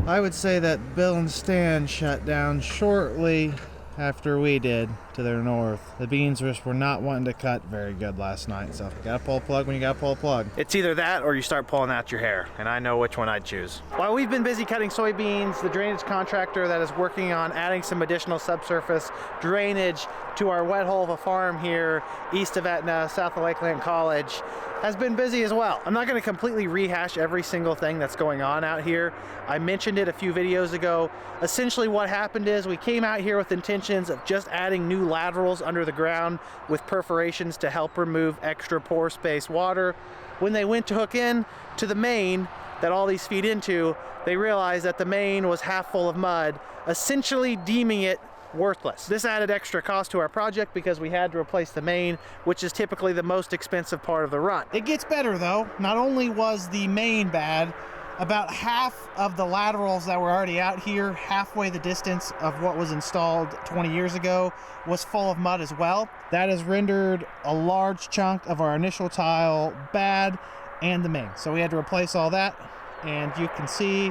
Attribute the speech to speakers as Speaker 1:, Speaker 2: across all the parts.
Speaker 1: I would say that Bill and Stan shut down shortly after we did to their north. The beans were not wanting to cut very good last night, so you gotta pull a plug when you gotta pull a plug.
Speaker 2: It's either that or you start pulling out your hair, and I know which one I'd choose. While we've been busy cutting soybeans, the drainage contractor that is working on adding some additional subsurface drainage to our wet hole of a farm here east of Etna, south of Lakeland College, has been busy as well. I'm not going to completely rehash every single thing that's going on out here. I mentioned it a few videos ago. Essentially what happened is we came out here with intentions of just adding new laterals under the ground with perforations to help remove extra pore space water. When they went to hook in to the main that all these feed into, they realized that the main was half full of mud, essentially deeming it worthless. This added extra cost to our project because we had to replace the main, which is typically the most expensive part of the run.
Speaker 1: It gets better though. Not only was the main bad, about half of the laterals that were already out here, halfway the distance of what was installed 20 years ago, was full of mud as well. That has rendered a large chunk of our initial tile bad and the main. So we had to replace all that, and you can see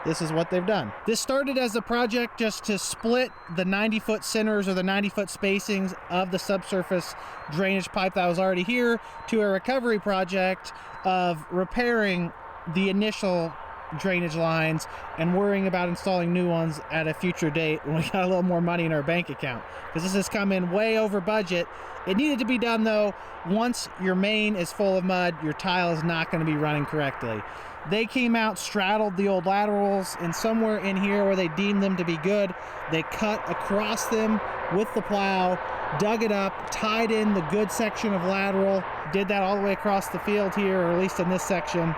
Speaker 1: this is what they've done. This started as a project just to split the 90-foot centers or the 90-foot spacings of the subsurface drainage pipe that was already here to a recovery project of repairing the initial drainage lines and worrying about installing new ones at a future date when we got a little more money in our bank account, because this has come in way over budget. It needed to be done though. Once your main is full of mud, your tile is not going to be running correctly. They came out, straddled the old laterals, and somewhere in here where they deemed them to be good, they cut across them with the plow, dug it up, tied in the good section of lateral, did that all the way across the field here, or at least in this section.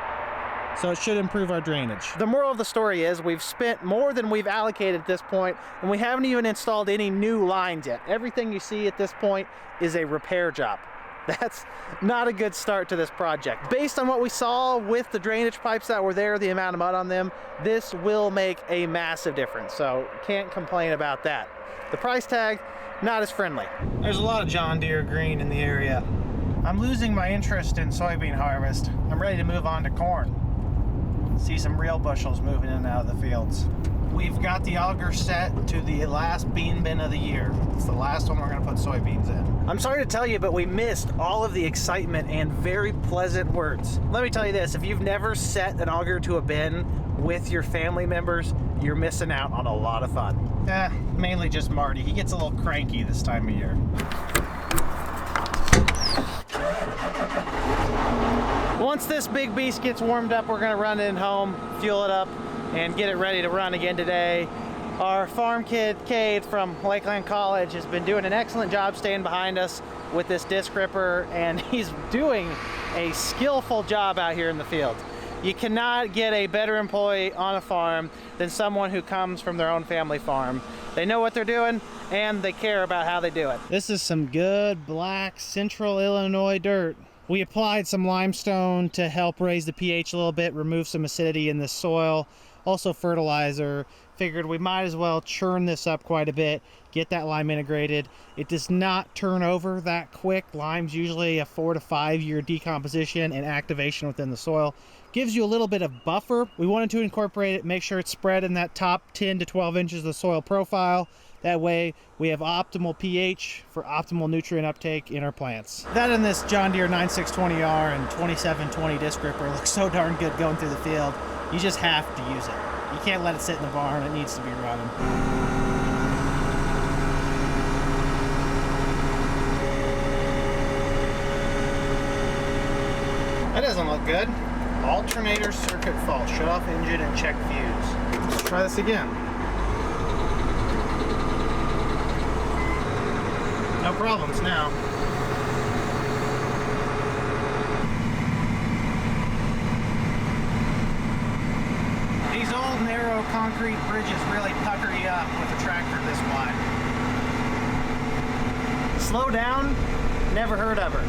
Speaker 1: So it should improve our drainage.
Speaker 2: The moral of the story is we've spent more than we've allocated at this point, and we haven't even installed any new lines yet. Everything you see at this point is a repair job. That's not a good start to this project. Based on what we saw with the drainage pipes that were there, the amount of mud on them, this will make a massive difference. So can't complain about that. The price tag, not as friendly.
Speaker 1: There's a lot of John Deere green in the area. I'm losing my interest in soybean harvest. I'm ready to move on to corn. See some real bushels moving in and out of the fields. We've got the auger set to the last bean bin of the year. It's the last one we're going to put soybeans in.
Speaker 2: I'm sorry to tell you, but we missed all of the excitement and very pleasant words. Let me tell you this, if you've never set an auger to a bin with your family members, you're missing out on a lot of fun.
Speaker 1: Mainly just Marty. He gets a little cranky this time of year.
Speaker 2: Once this big beast gets warmed up, we're going to run it home, fuel it up, and get it ready to run again today. Our farm kid, Cade from Lakeland College, has been doing an excellent job staying behind us with this disc ripper, and he's doing a skillful job out here in the field. You cannot get a better employee on a farm than someone who comes from their own family farm. They know what they're doing, and they care about how they do it.
Speaker 1: This is some good black Central Illinois dirt. We applied some limestone to help raise the pH a little bit, remove some acidity in the soil, also fertilizer. Figured we might as well churn this up quite a bit, get that lime integrated. It does not turn over that quick. Lime's usually a 4 to 5 year decomposition and activation within the soil. Gives you a little bit of buffer. We wanted to incorporate it, make sure it's spread in that top 10 to 12 inches of the soil profile. That way we have optimal pH for optimal nutrient uptake in our plants. That and this John Deere 9620R and 2720 disc ripper looks so darn good going through the field. You just have to use it. You can't let it sit in the barn. It needs to be running. That doesn't look good. Alternator circuit fault. Shut off engine and check fuse. Let's try this again. No problems now. These old narrow concrete bridges really pucker you up with a tractor this wide.
Speaker 2: Slow down, never heard of her.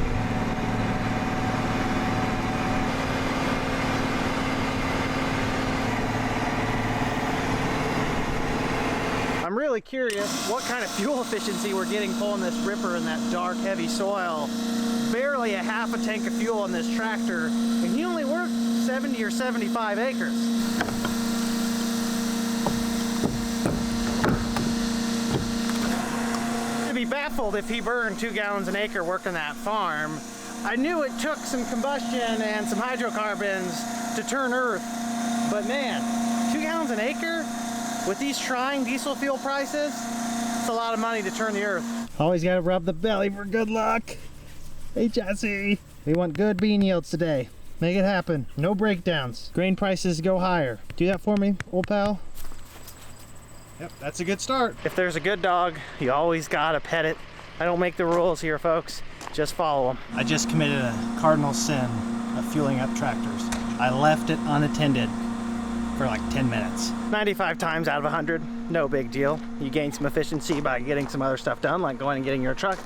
Speaker 2: I'm really curious what kind of fuel efficiency we're getting pulling this ripper in that dark, heavy soil. Barely a half a tank of fuel on this tractor, and he only worked 70 or 75 acres. baffled if he burned 2 gallons an acre working that farm. I knew it took some combustion and some hydrocarbons to turn earth, but man, 2 gallons an acre with these trying diesel fuel prices, it's a lot of money to turn the earth. Always gotta rub the belly for good luck. Hey Jesse, we want good bean yields today. Make it happen. No breakdowns. Grain prices go higher. Do that for me, old pal.
Speaker 1: Yep, that's a good start.
Speaker 2: If there's a good dog, you always gotta pet it. I don't make the rules here, folks. Just follow them.
Speaker 1: I just committed a cardinal sin of fueling up tractors. I left it unattended for like 10 minutes.
Speaker 2: 95 times out of 100, no big deal. You gain some efficiency by getting some other stuff done, like going and getting your truck.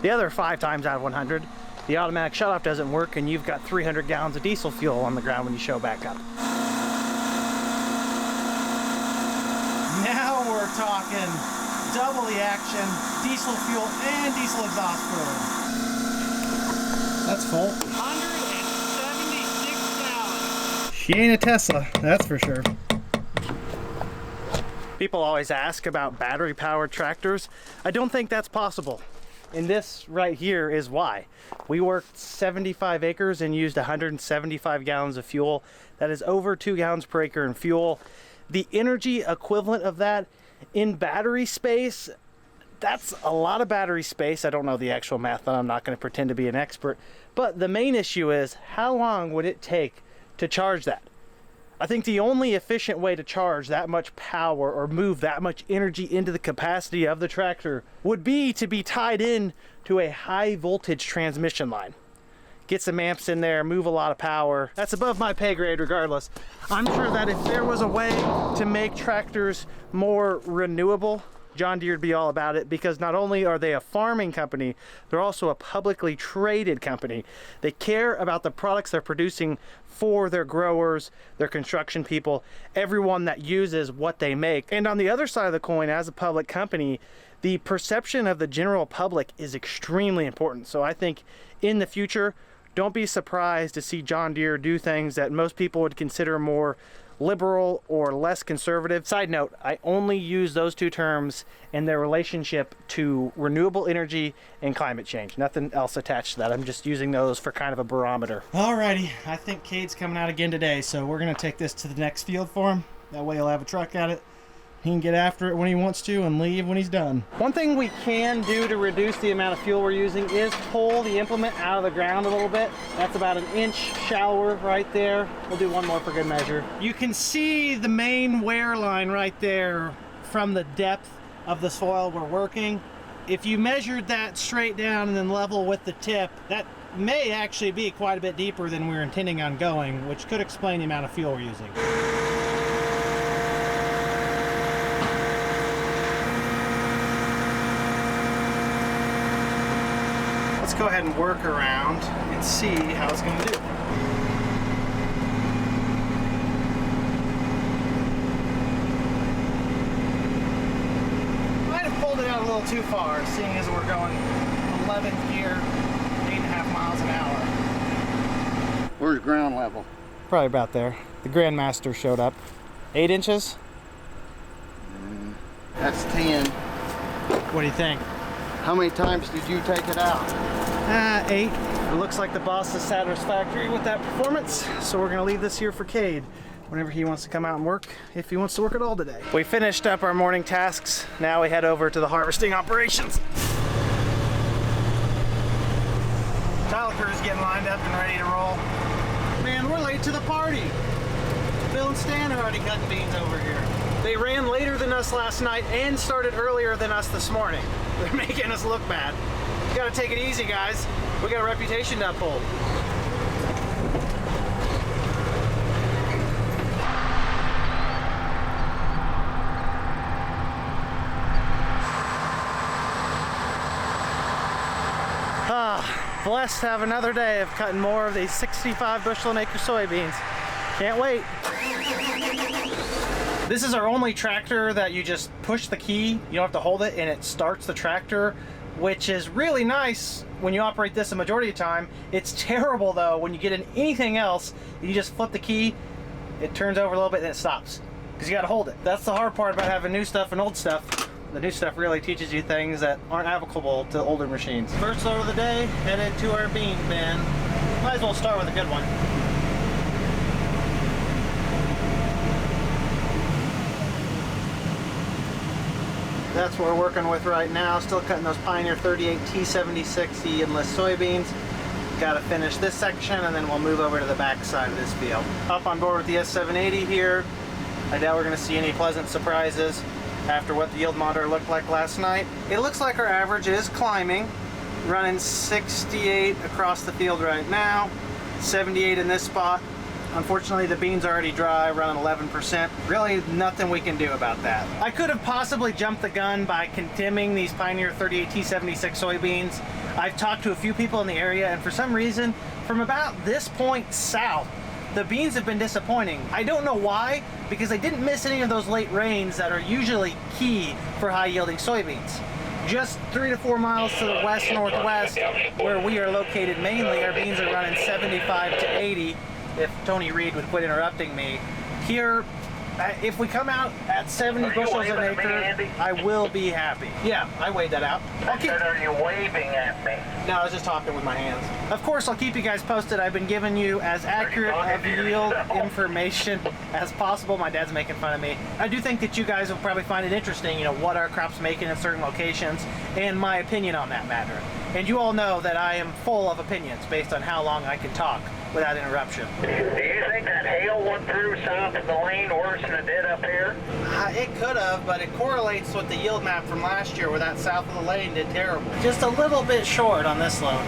Speaker 2: The other 5 times out of 100, the automatic shutoff doesn't work and you've got 300 gallons of diesel fuel on the ground when you show back up.
Speaker 1: Now we're talking double the action, diesel fuel and diesel exhaust fluid. That's full. 176 gallons. She ain't a Tesla, that's for sure.
Speaker 2: People always ask about battery powered tractors. I don't think that's possible. And this right here is why. We worked 75 acres and used 175 gallons of fuel. That is over 2 gallons per acre in fuel. The energy equivalent of that in battery space, that's a lot of battery space. I don't know the actual math, and I'm not going to pretend to be an expert. But the main issue is, how long would it take to charge that? I think the only efficient way to charge that much power or move that much energy into the capacity of the tractor would be to be tied in to a high voltage transmission line. Get some amps in there, move a lot of power. That's above my pay grade regardless. I'm sure that if there was a way to make tractors more renewable, John Deere would be all about it, because not only are they a farming company, they're also a publicly traded company. They care about the products they're producing for their growers, their construction people, everyone that uses what they make. And on the other side of the coin, as a public company, the perception of the general public is extremely important. So I think in the future, don't be surprised to see John Deere do things that most people would consider more liberal or less conservative. Side note, I only use those two terms in their relationship to renewable energy and climate change. Nothing else attached to that. I'm just using those for kind of a barometer.
Speaker 1: Alrighty, I think Cade's coming out again today, so we're gonna take this to the next field for him. That way he'll have a truck at it. He can get after it when he wants to and leave when he's done.
Speaker 2: One thing we can do to reduce the amount of fuel we're using is pull the implement out of the ground a little bit. That's about 1 inch shallower right there. We'll do one more for good measure.
Speaker 1: You can see the main wear line right there from the depth of the soil we're working. If you measured that straight down and then level with the tip, that may actually be quite a bit deeper than we were intending on going, which could explain the amount of fuel we're using. Let's go ahead and work around and see how it's going to do. Might have pulled it out a little too far, seeing as we're going 11th gear, 8.5 miles an hour.
Speaker 3: Where's ground level?
Speaker 2: Probably about there. The Grandmaster showed up. 8 inches?
Speaker 3: That's 10.
Speaker 1: What do you think?
Speaker 3: How many times did you take it out?
Speaker 2: 8. It looks like the boss is satisfactory with that performance, so we're gonna leave this here for Cade whenever he wants to come out and work, if he wants to work at all today. We finished up our morning tasks. Now we head over to the harvesting operations.
Speaker 1: Tile crew's getting lined up and ready to roll. Man, we're late to the party. Bill and Stan are already cutting beans over here.
Speaker 2: They ran later than us last night and started earlier than us this morning. They're making us look bad. You gotta take it easy, guys. We got a reputation to uphold. Blessed to have another day of cutting more of these 65 bushel an acre soybeans. Can't wait. This is our only tractor that you just push the key, you don't have to hold it, and it starts the tractor, which is really nice when you operate this a majority of the time. It's terrible though when you get in anything else, you just flip the key, it turns over a little bit and it stops, because you got to hold it. That's the hard part about having new stuff and old stuff. The new stuff really teaches you things that aren't applicable to older machines. First load of the day, headed to our bean bin. Might as well start with a good one. That's what we're working with right now. Still cutting those Pioneer 38 T76 Enlist soybeans. Got to finish this section and then we'll move over to the back side of this field. Up on board with the S780 here. I doubt we're going to see any pleasant surprises after what the yield monitor looked like last night. It looks like our average is climbing, running 68 across the field right now, 78 in this spot. Unfortunately, the beans are already dry, running 11%. Really nothing we can do about that. I could have possibly jumped the gun by condemning these Pioneer 38 T76 soybeans. I've talked to a few people in the area, and for some reason, from about this point south, the beans have been disappointing. I don't know why, because they didn't miss any of those late rains that are usually key for high-yielding soybeans. Just 3 to 4 miles to the west-northwest, where we are located mainly, our beans are running 75 to 80. If Tony Reed would quit interrupting me. Here, if we come out at 70 bushels an acre, I will be happy. Yeah, I weighed that out.
Speaker 4: Are you waving at me?
Speaker 2: No, I was just talking with my hands. Of course, I'll keep you guys posted. I've been giving you as accurate of yield information as possible. My dad's making fun of me. I do think that you guys will probably find it interesting, you know, what our crop's making in certain locations and my opinion on that matter. And you all know that I am full of opinions based on how long I can talk without interruption.
Speaker 4: Do you think that hail went through south of the lane worse than it did up here?
Speaker 2: It could have, but it correlates with the yield map from last year where that south of the lane did terrible. Just a little bit short on this load.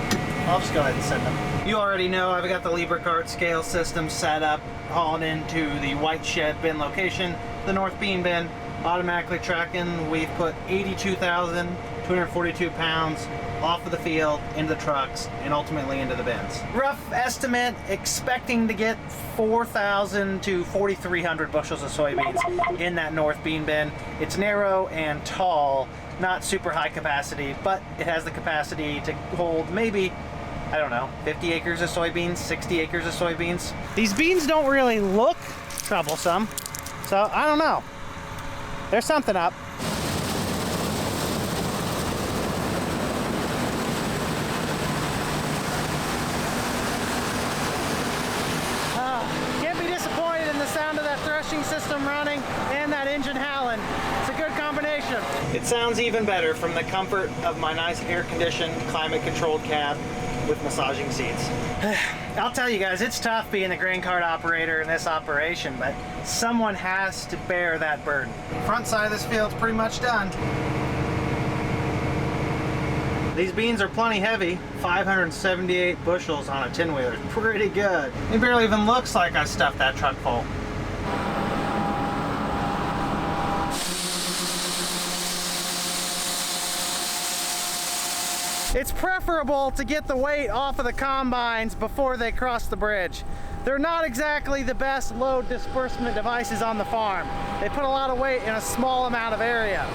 Speaker 2: I'll just go ahead and send them. You already know I've got the Libra cart scale system set up, hauled into the white shed bin location, the north bean bin, automatically tracking. We've put 82,242 pounds off of the field, into the trucks, and ultimately into the bins. Rough estimate, expecting to get 4,000 to 4,300 bushels of soybeans in that north bean bin. It's narrow and tall, not super high capacity, but it has the capacity to hold maybe, I don't know, 50 acres of soybeans, 60 acres of soybeans. These beans don't really look troublesome, so I don't know. There's something up. System running and that engine howling. It's a good combination. It sounds even better from the comfort of my nice air-conditioned, climate-controlled cab with massaging seats. I'll tell you guys, it's tough being the grain cart operator in this operation, but someone has to bear that burden. Front side of this field's pretty much done. These beans are plenty heavy, 578 bushels on a 10-wheeler. Pretty good. It barely even looks like I stuffed that truck full. It's preferable to get the weight off of the combines before they cross the bridge. They're not exactly the best load disbursement devices on the farm. They put a lot of weight in a small amount of area.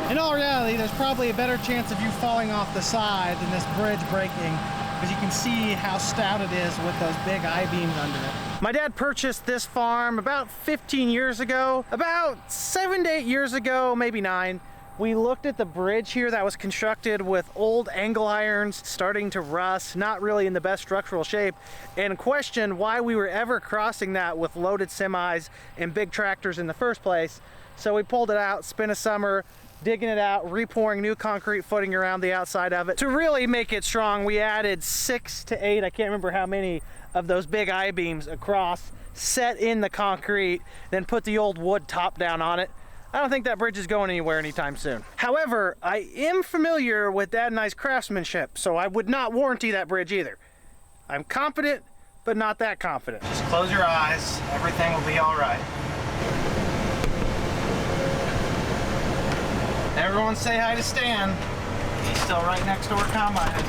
Speaker 2: In all reality, there's probably a better chance of you falling off the side than this bridge breaking, because you can see how stout it is with those big I-beams under it. My dad purchased this farm about 15 years ago. About 7 to 8 years ago, maybe 9, we looked at the bridge here that was constructed with old angle irons starting to rust, not really in the best structural shape, and questioned why we were ever crossing that with loaded semis and big tractors in the first place. So we pulled it out, spent a summer digging it out, repouring new concrete footing around the outside of it. To really make it strong, we added 6 to 8, I can't remember how many, of those big I-beams across, set in the concrete, then put the old wood top down on it. I don't think that bridge is going anywhere anytime soon. However, I am familiar with Dad and I's craftsmanship, so I would not warranty that bridge either. I'm confident, but not that confident. Just close your eyes, everything will be all right. Everyone say hi to Stan. He's still right next to our combine.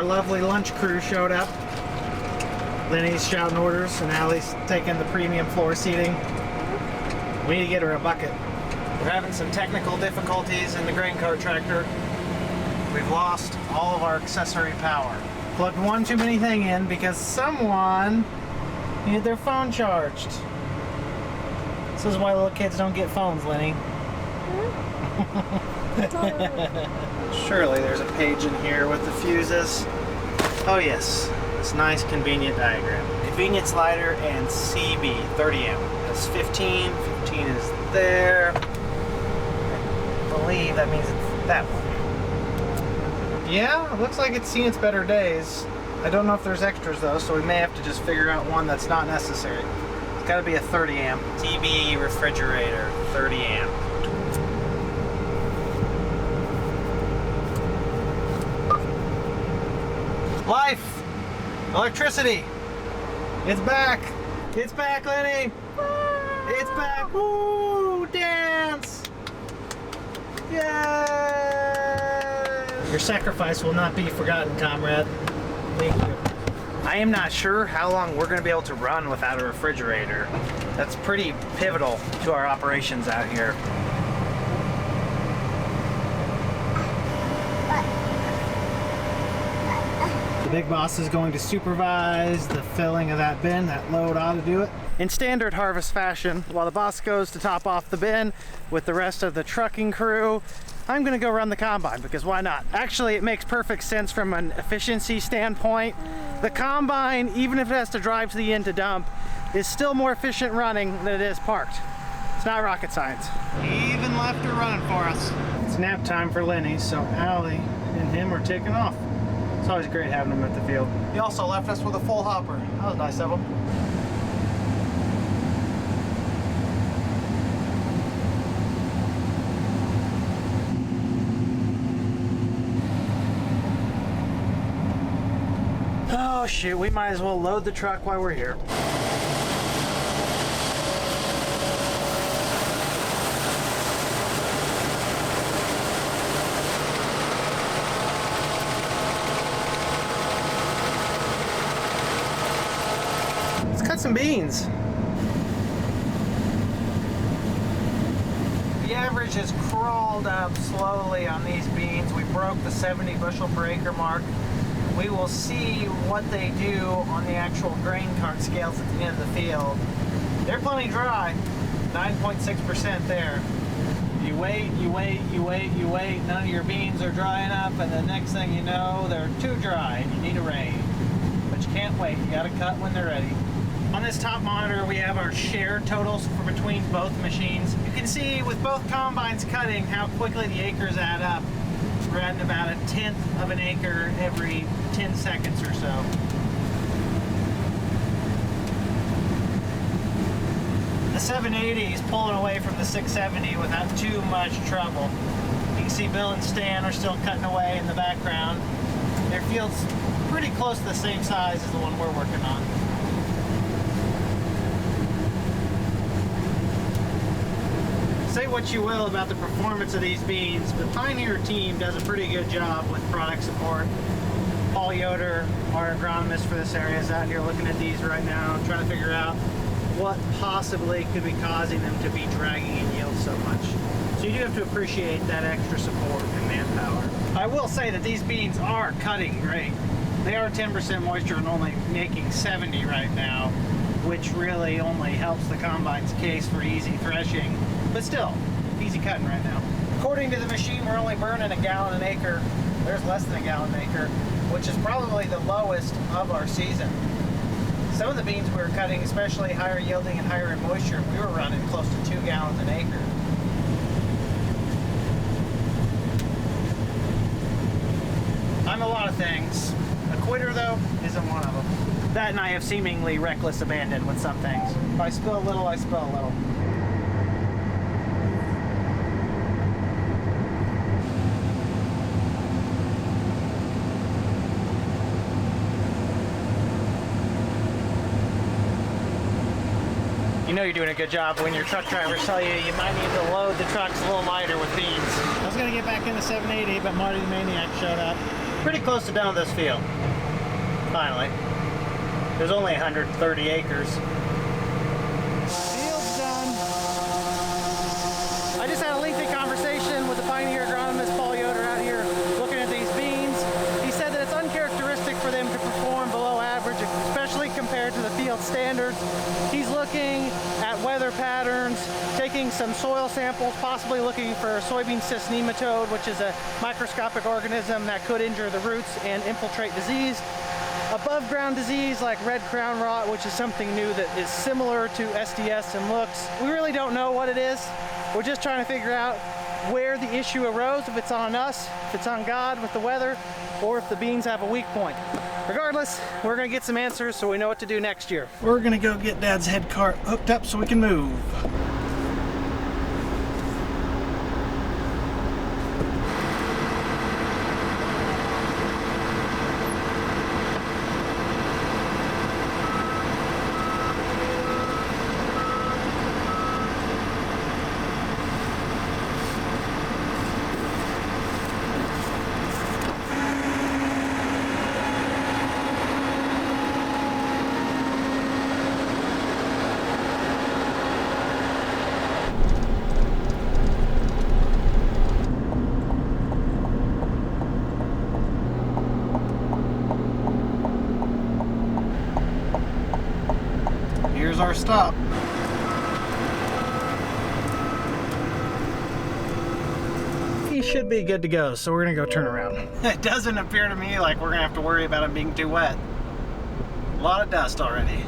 Speaker 1: lovely lunch crew showed up. Lenny's shouting orders, and Allie's taking the premium floor seating. We need to get her a bucket. We're having some technical difficulties in the grain cart tractor. We've lost all of our accessory power. Plugged one too many thing in because someone needed their phone charged. This is why little kids don't get phones, Lenny. Surely there's a page in here with the fuses. Oh yes, this nice convenient diagram. Convenient slider and CB 30 amp. That's 15. 15 is there. I believe that means it's that one. Yeah, it looks like it's seen its better days. I don't know if there's extras though, so we may have to just figure out one that's not necessary. It's got to be a 30 amp. TB refrigerator, 30 amp. Life! Electricity! It's back! It's back, Lenny! It's back! Woo! Dance! Yay! Your sacrifice will not be forgotten, comrade. Thank you. I am not sure how long we're going to be able to run without a refrigerator. That's pretty pivotal to our operations out here. The big boss is going to supervise the filling of that bin. That load ought to do it. In standard harvest fashion, while the boss goes to top off the bin with the rest of the trucking crew, I'm gonna go run the combine because why not? Actually, it makes perfect sense from an efficiency standpoint. The combine, even if it has to drive to the end to dump, is still more efficient running than it is parked. It's not rocket science. He even left her running for us. It's nap time for Lenny, so Allie and him are taking off. It's always great having him at the field. He also left us with a full hopper. That was nice of him. Oh shoot, we might as well load the truck while we're here. Let's cut some beans. The average has crawled up slowly on these beans. We broke the 70 bushel per acre mark. We will see what they do on the actual grain cart scales at the end of the field. They're plenty dry, 9.6% there. You wait, you wait, you wait, you wait, none of your beans are dry enough, and the next thing you know, they're too dry and you need a rain. But you can't wait, you gotta cut when they're ready. On this top monitor, we have our share totals for between both machines. You can see with both combines cutting how quickly the acres add up. We're adding about 1/10 of an acre every 10 seconds or so. The 780 is pulling away from the 670 without too much trouble. You can see Bill and Stan are still cutting away in the background. Their field's pretty close to the same size as the one we're working on. Say what you will about the performance of these beans, the Pioneer team does a pretty good job with product support. Paul Yoder, our agronomist for this area, is out here looking at these right now, trying to figure out what possibly could be causing them to be dragging in yield so much. So you do have to appreciate that extra support and manpower. I will say that these beans are cutting great. They are 10% moisture and only making 70 right now, which really only helps the combine's case for easy threshing. But still, easy cutting right now. According to the machine, we're only burning 1 gallon an acre. There's less than 1 gallon an acre, which is probably the lowest of our season. Some of the beans we were cutting, especially higher yielding and higher in moisture, we were running close to 2 gallons an acre. I'm a lot of things. A quitter, though, isn't one of them. That and I have seemingly reckless abandon with some things. If I spill a little, I spill a little. You know you're doing a good job when your truck drivers tell you you might need to load the trucks a little lighter with beans. I was going to get back in the 780, but Marty the Maniac showed up.
Speaker 2: Pretty close to done with this field. Finally. There's only 130 acres. Field's done. I just had a lengthy conversation with the Pioneer agronomist Paul Yoder out here looking at these beans. He said that it's uncharacteristic for them to perform below average, especially compared to the field standards. He's looking at weather patterns, taking some soil samples, possibly looking for soybean cyst nematode, which is a microscopic organism that could injure the roots and infiltrate disease. Above ground disease like red crown rot, which is something new that is similar to SDS and looks. We really don't know what it is. We're just trying to figure out where the issue arose, if it's on us, if it's on God with the weather, or if the beans have a weak point. Regardless, we're gonna get some answers so we know what to do next year.
Speaker 1: We're gonna go get Dad's head cart hooked up so we can move. Here's our stop.
Speaker 2: He should be good to go, so we're gonna go turn around.
Speaker 1: It doesn't appear to me like we're gonna have to worry about it being too wet. A lot of dust already.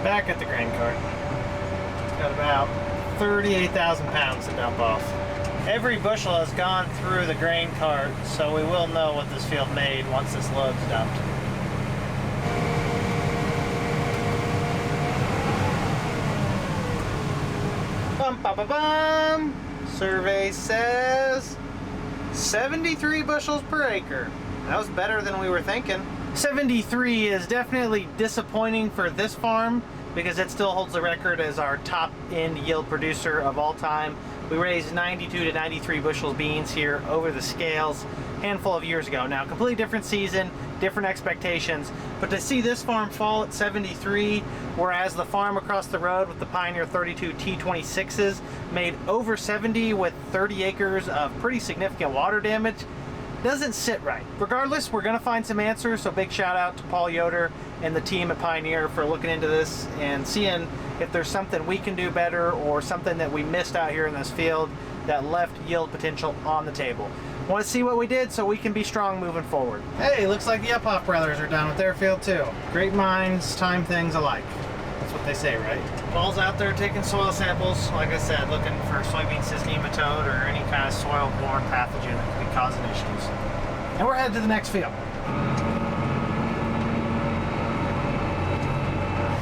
Speaker 1: Back at the grain cart. It's got about 38,000 pounds to dump off. Every bushel has gone through the grain cart, so we will know what this field made once this load's dumped. Bum, ba, ba, bum. Survey says 73 bushels per acre. That was better than we were thinking. 73 is definitely disappointing for this farm because it still holds the record as our top end yield producer of all time. We raised 92 to 93 bushels beans here over the scales a handful of years ago. Now, completely different season, different expectations, but to see this farm fall at 73, whereas the farm across the road with the Pioneer 32 T26s made over 70 with 30 acres of pretty significant water damage, doesn't sit right. Regardless, we're gonna find some answers, so big shout out to Paul Yoder and the team at Pioneer for looking into this and seeing if there's something we can do better or something that we missed out here in this field that left yield potential on the table. Want to see what we did so we can be strong moving forward. Hey, looks like the Uphoff brothers are done with their field too. Great minds time things alike. That's what they say, right? Paul's out there taking soil samples, like I said, looking for soybean cyst nematode or any kind of soil-borne pathogen that could be causing issues. And we're headed to the next field.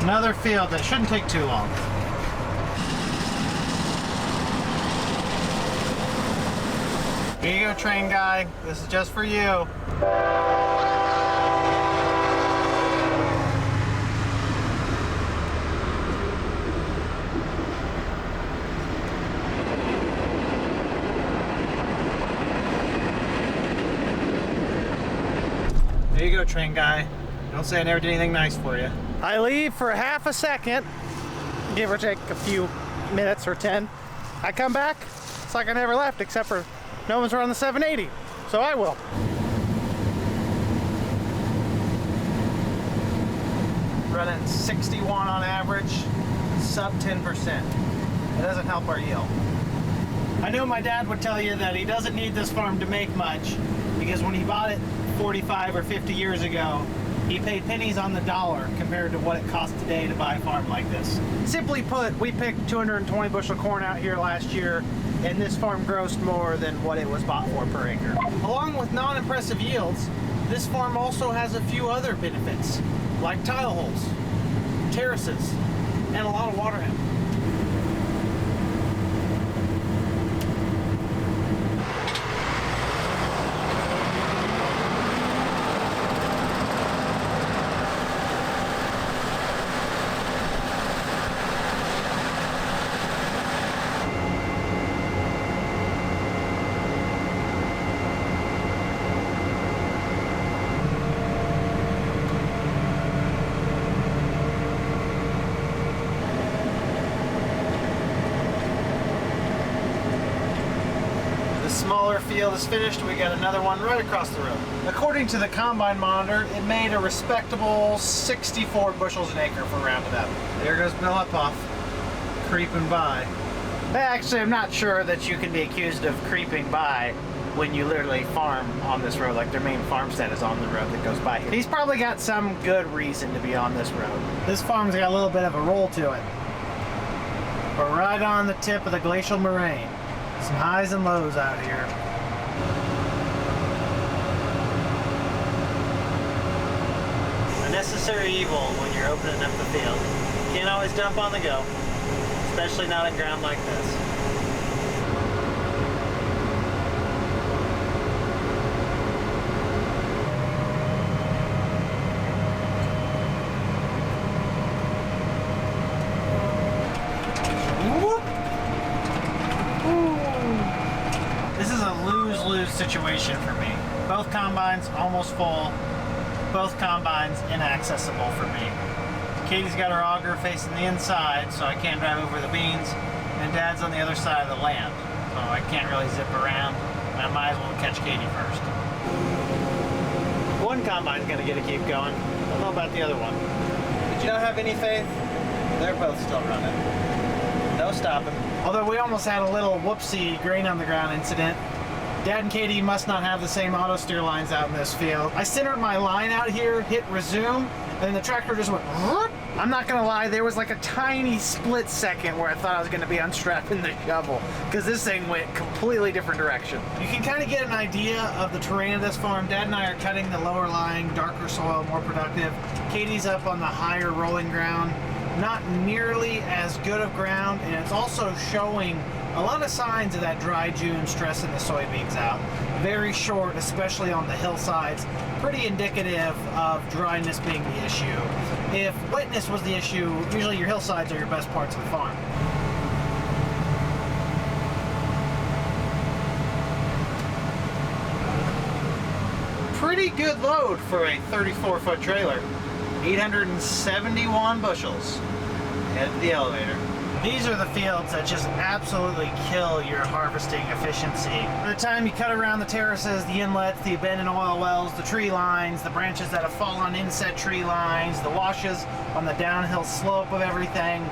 Speaker 1: Another field that shouldn't take too long. Here you go, train guy. This is just for you. There you go, train guy. Don't say I never did anything nice for you. I leave for half a second, give or take a few minutes or 10. I come back, it's like I never left, except for no one's running the 780, so I will. Running 61 on average, sub 10%. It doesn't help our yield. I know my dad would tell you that he doesn't need this farm to make much, because when he bought it 45 or 50 years ago, he paid pennies on the dollar compared to what it costs today to buy a farm like this. Simply put, we picked 220 bushel corn out here last year, and this farm grossed more than what it was bought for per acre. Along with non-impressive yields, this farm also has a few other benefits, like tile holes, terraces, and a lot of water hemp.
Speaker 2: smaller field is finished. We got another one right across the road. According to the combine monitor, it made a respectable 64 bushels an acre for rounded up. There goes Bill Upoff, creeping by. Actually, I'm not sure that you can be accused of creeping by when you literally farm on this road, like their main farmstead is on the road that goes by here. He's probably got some good reason to be on this road. This farm's got a little bit of a roll to it. We're right on the tip of the glacial moraine. Some highs and lows out here.
Speaker 5: A necessary evil when you're opening up the field. You can't always dump on the go, especially not in ground like this.
Speaker 2: Situation for me. Both combines almost full, both combines inaccessible for me. Katie's got her auger facing the inside, so I can't drive over the beans, and Dad's on the other side of the land, so I can't really zip around. I might as well catch Katie first. One combine's gonna get to keep going. I don't know about the other one. Did you not have any faith? They're both still running. No stopping. Although we almost had a little whoopsie grain on the ground incident. Dad and Katie must not have the same auto steer lines out in this field. I centered my line out here, hit resume, and the tractor just went. I'm not gonna lie, there was like a tiny split second where I thought I was gonna be unstrapping the shovel, because this thing went completely different direction. You can kind of get an idea of the terrain of this farm. Dad and I are cutting the lower lying, darker soil, more productive. Katie's up on the higher rolling ground. Not nearly as good of ground, and it's also showing a lot of signs of that dry June stressing the soybeans out. Very short, especially on the hillsides. Pretty indicative of dryness being the issue. If wetness was the issue, usually your hillsides are your best parts of the farm. Pretty good load for a 34-foot trailer. 871 bushels. Head to the elevator. These are the fields that just absolutely kill your harvesting efficiency. By the time you cut around the terraces, the inlets, the abandoned oil wells, the tree lines, the branches that have fallen in said tree lines, the washes on the downhill slope of everything,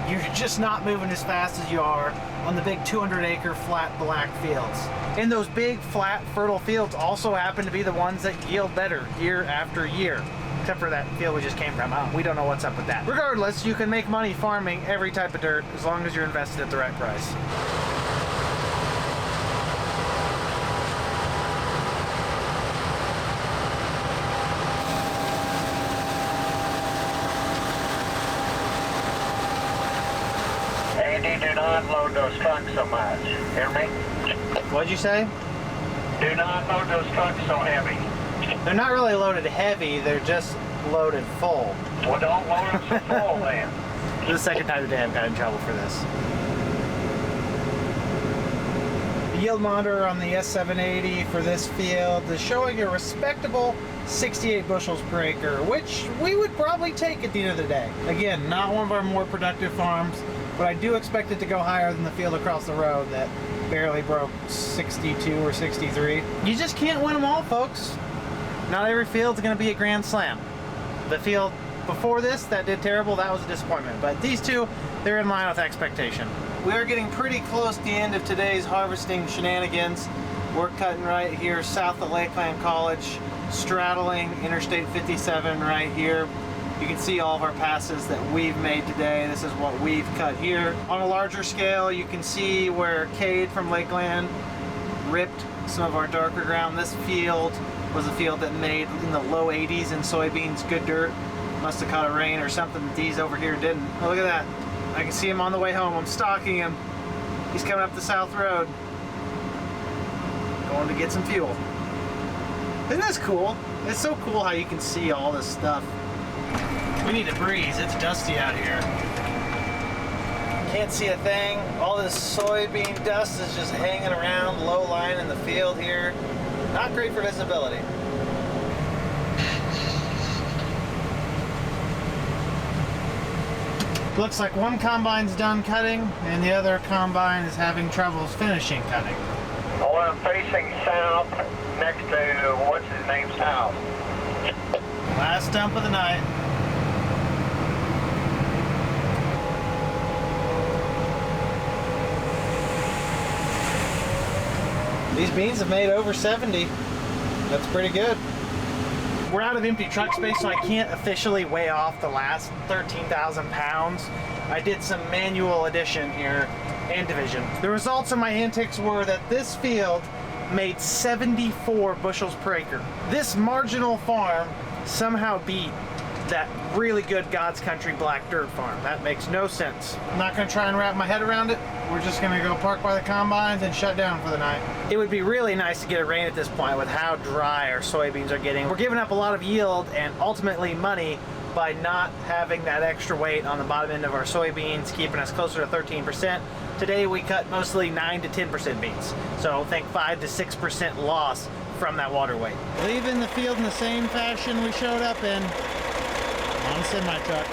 Speaker 2: you're just not moving as fast as you are on the big 200-acre flat black fields. And those big flat fertile fields also happen to be the ones that yield better year after year. Except for that field we just came from. We don't know what's up with that. Regardless, you can make money farming every type of dirt as long as you're invested at the right price.
Speaker 4: Andy, do not load those trucks so much. Hear me?
Speaker 2: What'd you say?
Speaker 4: Do not load those trucks so heavy.
Speaker 2: They're not really loaded heavy, they're just loaded full.
Speaker 4: Well, don't load them so full then.
Speaker 2: This is the second time today I've got in trouble for this. The yield monitor on the S780 for this field is showing a respectable 68 bushels per acre, which we would probably take at the end of the day. Again, not one of our more productive farms, but I do expect it to go higher than the field across the road that barely broke 62 or 63. You just can't win them all, folks. Not every field's going to be a grand slam. The field before this that did terrible, that was a disappointment. But these two, they're in line with expectation. We are getting pretty close to the end of today's harvesting shenanigans. We're cutting right here south of Lakeland College, straddling Interstate 57 right here. You can see all of our passes that we've made today. This is what we've cut here. On a larger scale, you can see where Cade from Lakeland ripped some of our darker ground. This field was a field that made in the low 80s in soybeans, good dirt. Must have caught a rain or something that these over here didn't. Oh, look at that. I can see him on the way home. I'm stalking him. He's coming up the South Road. Going to get some fuel. Isn't this cool? It's so cool how you can see all this stuff. We need a breeze. It's dusty out here. Can't see a thing. All this soybean dust is just hanging around, low lying in the field here. Not great for visibility. Looks like one combine's done cutting and the other combine is having troubles finishing cutting.
Speaker 4: Oh, one facing south next to, what's his name's house.
Speaker 5: Last dump of the night.
Speaker 2: These beans have made over 70. That's pretty good.
Speaker 1: We're out of empty truck space, so I can't officially weigh off the last 13,000 pounds. I did some manual addition here and division. The results of my intakes were that this field made 74 bushels per acre. This marginal farm somehow beat that really good God's Country black dirt farm. That makes no sense. I'm not gonna try and wrap my head around it. We're just gonna go park by the combines and shut down for the night.
Speaker 2: It would be really nice to get a rain at this point with how dry our soybeans are getting. We're giving up a lot of yield and ultimately money by not having that extra weight on the bottom end of our soybeans, keeping us closer to 13%. Today we cut mostly 9 to 10% beans. So think 5 to 6% loss from that water weight.
Speaker 1: Leaving the field in the same fashion we showed up in on a semi-truck.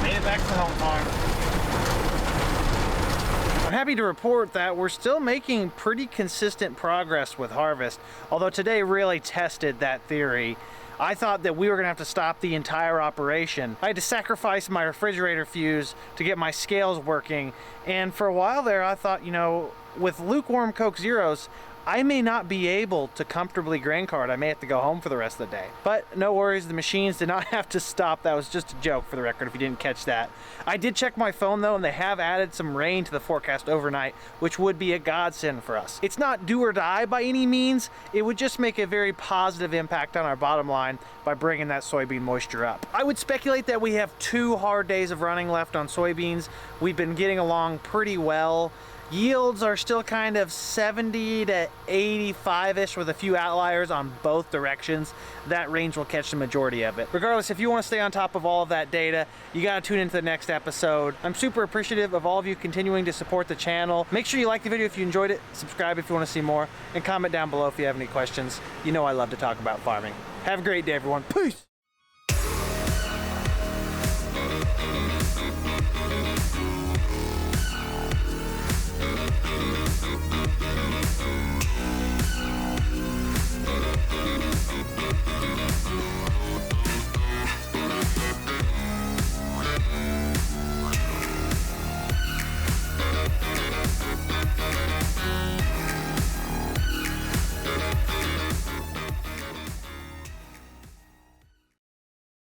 Speaker 1: Made it back to the home farm.
Speaker 2: I'm happy to report that we're still making pretty consistent progress with harvest, although today really tested that theory. I thought that we were gonna have to stop the entire operation. I had to sacrifice my refrigerator fuse to get my scales working, and for a while there I thought, you know, with lukewarm Coke Zeros, I may not be able to comfortably grain cart. I may have to go home for the rest of the day. But no worries, the machines did not have to stop. That was just a joke for the record if you didn't catch that. I did check my phone though, and they have added some rain to the forecast overnight, which would be a godsend for us. It's not do or die by any means. It would just make a very positive impact on our bottom line by bringing that soybean moisture up. I would speculate that we have 2 hard days of running left on soybeans. We've been getting along pretty well. Yields are still kind of 70 to 85-ish with a few outliers on both directions. That range will catch the majority of it. Regardless, if you want to stay on top of all of that data, you got to tune into the next episode. I'm super appreciative of all of you continuing to support the channel. Make sure you like the video if you enjoyed it, subscribe if you want to see more, and comment down below if you have any questions. You know I love to talk about farming. Have a great day, everyone. Peace!